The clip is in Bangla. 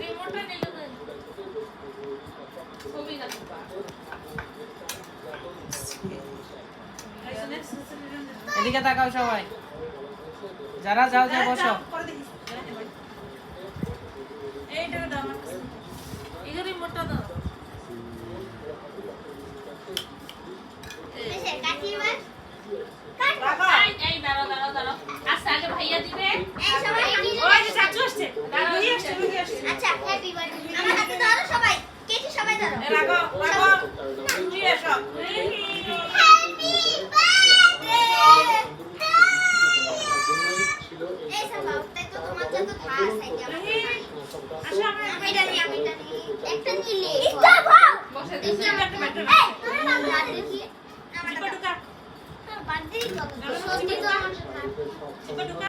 রিমোটটা নিয়ে যাবে ছবি না এদিকে তাকাও সবাই, যারা যাও যা বসো। এইটা দাও আমার কাছে, এই রিমোটটা দাও। এসে কাটিবার রাখো এই দাঁড়াও দাঁড়াও দাঁড়াও, আচ্ছা আগে ভাইয়া দিবে। এই সবাই ওই যে চাচু আসছে, দাঁড়াও লুই আসছে। আচ্ছা হ্যাপি বার্থডে আমার হাতে ধরো সবাই, কেটে সবাই ধরো। রাখো রাখো লুই এসো। হ্যাপি বার্থডে এই সবাই তাই তো তোমার যত খাস আছে আসো আমরা আমি জানি একটা নিলে এটা ভাও বসে দিছি একটা ব্যাটা। এই তোর নাম বার্থডে কি আমার ঢুকা বার্থডে কত সত্যি তো আমার ঢুকা ঢুকা।